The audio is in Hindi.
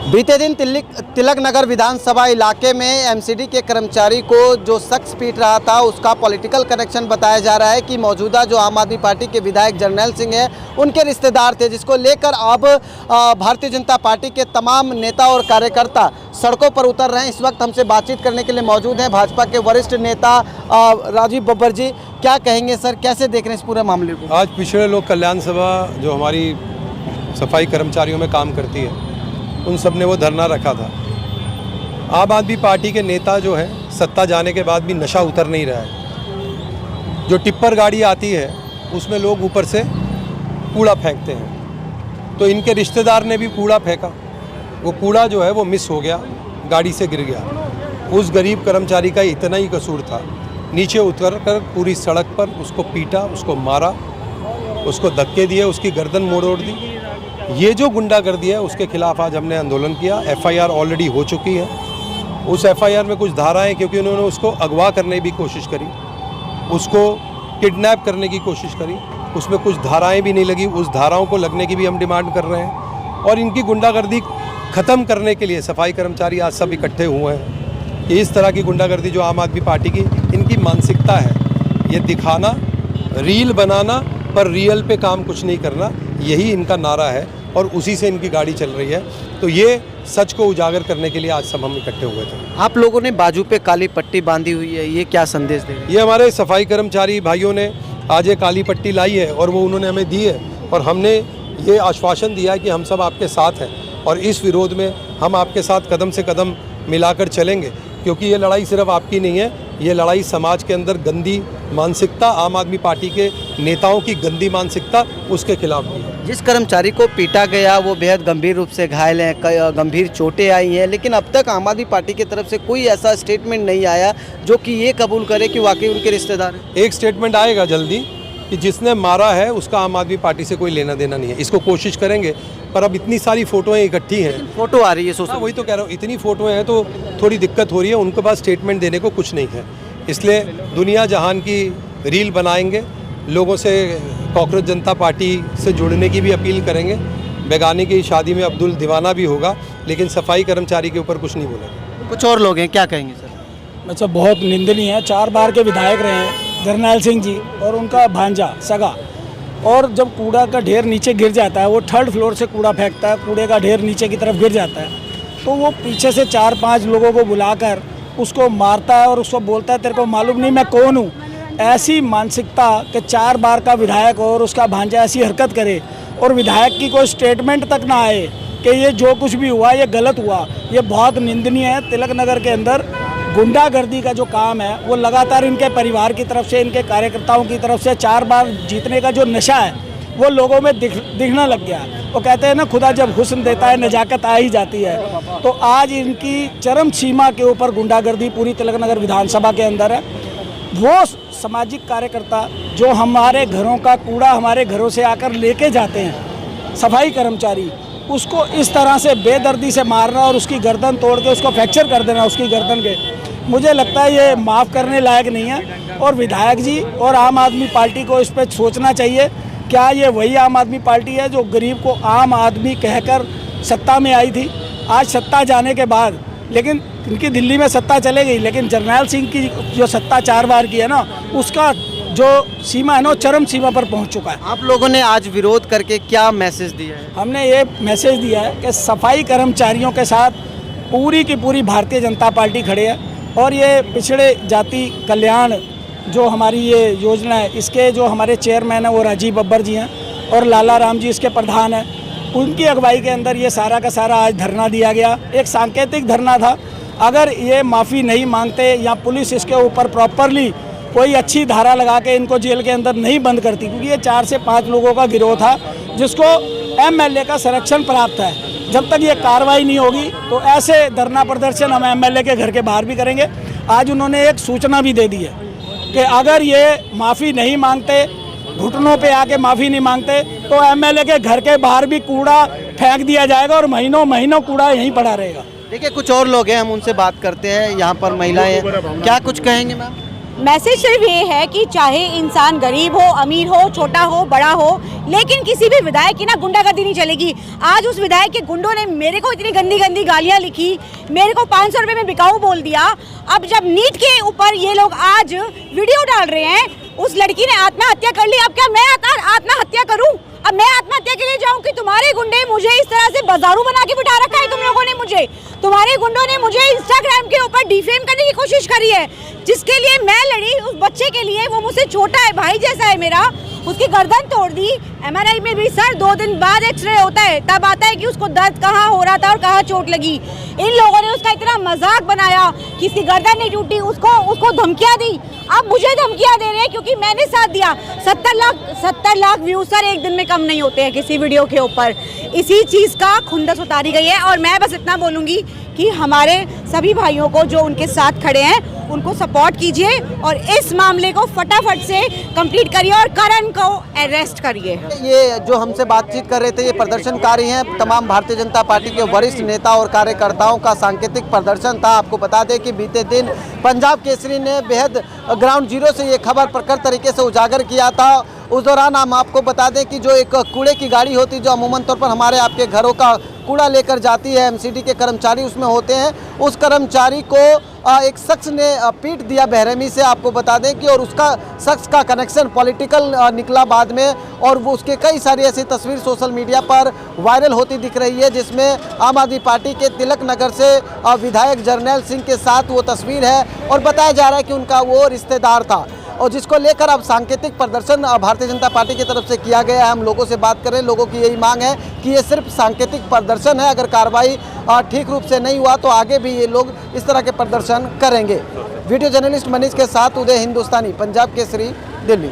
बीते दिन तिलक नगर विधानसभा इलाके में एमसीडी के कर्मचारी को जो शख्स पीट रहा था उसका पॉलिटिकल कनेक्शन बताया जा रहा है कि मौजूदा जो आम आदमी पार्टी के विधायक जर्नैल सिंह हैं उनके रिश्तेदार थे, जिसको लेकर अब भारतीय जनता पार्टी के तमाम नेता और कार्यकर्ता सड़कों पर उतर रहे हैं। इस वक्त हमसे बातचीत करने के लिए मौजूद हैं भाजपा के वरिष्ठ नेता राजीव बब्बर जी। क्या कहेंगे सर, कैसे देख रहे हैं इस पूरे मामले को? आज पिछड़े लोग कल्याण सभा जो हमारी सफाई कर्मचारियों में काम करती है उन सब ने वो धरना रखा था। आम आदमी पार्टी के नेता जो है सत्ता जाने के बाद भी नशा उतर नहीं रहा है। जो टिप्पर गाड़ी आती है उसमें लोग ऊपर से कूड़ा फेंकते हैं, तो इनके रिश्तेदार ने भी कूड़ा फेंका। वो कूड़ा जो है वो मिस हो गया, गाड़ी से गिर गया। उस गरीब कर्मचारी का इतना ही कसूर था, नीचे उतर कर पूरी सड़क पर उसको पीटा, उसको मारा, उसको धक्के दिए, उसकी गर्दन मोड़ दी। ये जो गुंडागर्दी है उसके खिलाफ आज हमने आंदोलन किया। एफआईआर ऑलरेडी हो चुकी है। उस एफआईआर में कुछ धाराएं, क्योंकि उन्होंने उसको अगवा करने की कोशिश करी, उसको किडनैप करने की कोशिश करी, उसमें कुछ धाराएं भी नहीं लगी। उस धाराओं को लगने की भी हम डिमांड कर रहे हैं। और इनकी गुंडागर्दी ख़त्म करने के लिए सफाई कर्मचारी आज सब इकट्ठे हुए हैं कि इस तरह की गुंडागर्दी जो आम आदमी पार्टी की इनकी मानसिकता है, ये दिखाना, रील बनाना पर रियल पे काम कुछ नहीं करना, यही इनका नारा है और उसी से इनकी गाड़ी चल रही है। तो ये सच को उजागर करने के लिए आज सब हम इकट्ठे हुए थे। आप लोगों ने बाजू पे काली पट्टी बांधी हुई है, ये क्या संदेश दे रही है? ये हमारे सफाई कर्मचारी भाइयों ने आज ये काली पट्टी लाई है और वो उन्होंने हमें दी है, और हमने ये आश्वासन दिया है कि हम सब आपके साथ हैं और इस विरोध में हम आपके साथ कदम से कदम मिलाकर चलेंगे। क्योंकि ये लड़ाई सिर्फ आपकी नहीं है, ये लड़ाई समाज के अंदर गंदी मानसिकता, आम आदमी पार्टी के नेताओं की गंदी मानसिकता, उसके खिलाफ भी है। जिस कर्मचारी को पीटा गया वो बेहद गंभीर रूप से घायल हैं, गंभीर चोटें आई हैं, लेकिन अब तक आम आदमी पार्टी की तरफ से कोई ऐसा स्टेटमेंट नहीं आया जो कि ये कबूल करे कि वाकई उनके रिश्तेदार हैं। एक स्टेटमेंट आएगा जल्दी कि जिसने मारा है उसका आम आदमी पार्टी से कोई लेना देना नहीं है। इसको कोशिश करेंगे, पर अब इतनी सारी फोटोएं इकट्ठी हैं, फोटो आ रही है सोशल, वही तो कह रहा हूँ, इतनी फोटोएं हैं तो थोड़ी दिक्कत हो रही है। उनके पास स्टेटमेंट देने को कुछ नहीं है, इसलिए दुनिया जहान की रील बनाएंगे, लोगों से कांग्रेस जनता पार्टी से जुड़ने की भी अपील करेंगे। बेगानी की शादी में अब्दुल दीवाना भी होगा, लेकिन सफाई कर्मचारी के ऊपर कुछ नहीं बोलेंगे। कुछ और लोग हैं, क्या कहेंगे सर? मतलब बहुत निंदनीय है। 4 बार के विधायक रहे हैं जर्नैल सिंह जी और उनका भांजा सगा, और जब कूड़ा का ढेर नीचे गिर जाता है, वो 3rd फ्लोर से कूड़ा फेंकता है, कूड़े का ढेर नीचे की तरफ गिर जाता है, तो वो पीछे से 4-5 लोगों को बुलाकर उसको मारता है और उसको बोलता है तेरे को मालूम नहीं मैं कौन हूँ। ऐसी मानसिकता कि 4 बार का विधायक और उसका भांजा ऐसी हरकत करे और विधायक की कोई स्टेटमेंट तक ना आए कि ये जो कुछ भी हुआ ये गलत हुआ, ये बहुत निंदनीय है। तिलक नगर के अंदर गुंडागर्दी का जो काम है वो लगातार इनके परिवार की तरफ से, इनके कार्यकर्ताओं की तरफ से 4 बार जीतने का जो नशा है वो लोगों में दिखना लग गया। वो कहते हैं ना, खुदा जब हुस्न देता है नजाकत आ ही जाती है। तो आज इनकी चरम सीमा के ऊपर गुंडागर्दी पूरी तिलक नगर विधानसभा के अंदर है। वो सामाजिक कार्यकर्ता जो हमारे घरों का कूड़ा हमारे घरों से आकर लेके जाते हैं, सफाई कर्मचारी, उसको इस तरह से बेदर्दी से मारना और उसकी गर्दन तोड़ के उसको फ्रैक्चर कर देना उसकी गर्दन के, मुझे लगता है ये माफ़ करने लायक नहीं है। और विधायक जी और आम आदमी पार्टी को इस पर सोचना चाहिए, क्या ये वही आम आदमी पार्टी है जो गरीब को आम आदमी कहकर सत्ता में आई थी? आज सत्ता जाने के बाद, लेकिन इनकी दिल्ली में सत्ता चले गई, लेकिन जर्नैल सिंह की जो सत्ता 4 बार की है ना, उसका जो सीमा है ना, चरम सीमा पर पहुंच चुका है। आप लोगों ने आज विरोध करके क्या मैसेज दिया है? हमने ये मैसेज दिया है कि सफाई कर्मचारियों के साथ पूरी की पूरी भारतीय जनता पार्टी खड़े है, और ये पिछड़े जाति कल्याण जो हमारी ये योजना है, इसके जो हमारे चेयरमैन हैं वो राजीव बब्बर जी हैं और लाला राम जी इसके प्रधान हैं। उनकी अगुवाई के अंदर ये सारा का सारा आज धरना दिया गया। एक सांकेतिक धरना था। अगर ये माफ़ी नहीं मांगते या पुलिस इसके ऊपर प्रॉपरली कोई अच्छी धारा लगा के इनको जेल के अंदर नहीं बंद करती, क्योंकि ये 4 से 5 लोगों का गिरोह था जिसको एमएलए का संरक्षण प्राप्त है, जब तक ये कार्रवाई नहीं होगी तो ऐसे धरना प्रदर्शन हम एमएलए के घर के बाहर भी करेंगे। आज उन्होंने एक सूचना भी दे दी है कि अगर ये माफ़ी नहीं मांगते, घुटनों पे आके माफ़ी नहीं मांगते, तो एमएलए के घर के बाहर भी कूड़ा फेंक दिया जाएगा और महीनों महीनों कूड़ा यहीं पड़ा रहेगा। देखिए, कुछ और लोग हैं, हम उनसे बात करते हैं। यहाँ पर महिलाएं हैं, क्या कुछ कहेंगे मैम? मैसेज सिर्फ ये है कि चाहे इंसान गरीब हो, अमीर हो, छोटा हो, बड़ा हो, लेकिन किसी भी विधायक की ना गुंडागर्दी नहीं चलेगी। आज उस विधायक के गुंडों ने मेरे को इतनी गंदी गंदी गालियां लिखी, मेरे को 500 रुपये में बिकाऊ बोल दिया। अब जब नीट के ऊपर ये लोग आज वीडियो डाल रहे हैं, उस लड़की ने आत्महत्या कर ली, अब क्या मैं आत्महत्या करूं? अब मैं आत्महत्या के लिए जाऊं कि तुम्हारे गुंडे मुझे इस तरह से बाजारू बना के बिठा रखा है? तुम लोगों ने मुझे, तुम्हारे गुंडों ने मुझे इंस्टाग्राम के ऊपर डिफेम करने की कोशिश करी है, जिसके लिए मैं लड़ी, उस बच्चे के लिए। वो मुझसे छोटा है, भाई जैसा है मेरा, उसकी गर्दन तोड़ दी। MRI में भी सर 2 दिन बाद एक्सरे होता है, तब आता है कि उसको दर्द कहाँ हो रहा था और कहाँ चोट लगी। इन लोगों ने उसका इतना मजाक बनाया कि इसकी गर्दन नहीं टूटी, उसको धमकियां दी। अब मुझे धमकियां दे रहे हैं क्योंकि मैंने साथ दिया। 70 लाख व्यूज सर एक दिन में कम नहीं होते हैं किसी वीडियो के ऊपर। इसी चीज़ का खुंदस उतारी गई है। और मैं बस इतना बोलूँगी कि हमारे सभी भाइयों को जो उनके साथ खड़े हैं उनको सपोर्ट कीजिए और इस मामले को फटाफट से कंप्लीट करिए और करण को अरेस्ट करिए। ये जो हमसे बातचीत कर रहे थे, ये प्रदर्शनकारी हैं, तमाम भारतीय जनता पार्टी के वरिष्ठ नेता और कार्यकर्ताओं का सांकेतिक प्रदर्शन था। आपको बता दें कि बीते दिन पंजाब केसरी ने बेहद ग्राउंड जीरो से ये खबर प्रखर तरीके से उजागर किया था। उस दौरान हम आपको बता दें कि जो एक कूड़े की गाड़ी होती है, जो अमूमन तौर पर हमारे आपके घरों का कूड़ा लेकर जाती है, MCD के कर्मचारी उसमें होते हैं, उस कर्मचारी को एक शख्स ने पीट दिया बेरहमी से। आपको बता दें कि और उसका शख्स का कनेक्शन पॉलिटिकल निकला बाद में, और वो उसके कई सारी ऐसी तस्वीर सोशल मीडिया पर वायरल होती दिख रही है, जिसमें आम आदमी पार्टी के तिलक नगर से विधायक जर्नैल सिंह के साथ वो तस्वीर है और बताया जा रहा है कि उनका वो रिश्तेदार था, और जिसको लेकर अब सांकेतिक प्रदर्शन भारतीय जनता पार्टी की तरफ से किया गया है। हम लोगों से बात करें, लोगों की यही मांग है कि ये सिर्फ सांकेतिक प्रदर्शन है, अगर कार्रवाई ठीक रूप से नहीं हुआ तो आगे भी ये लोग इस तरह के प्रदर्शन करेंगे। वीडियो जर्नलिस्ट मनीष के साथ उदय हिंदुस्तानी, पंजाब केसरी, दिल्ली।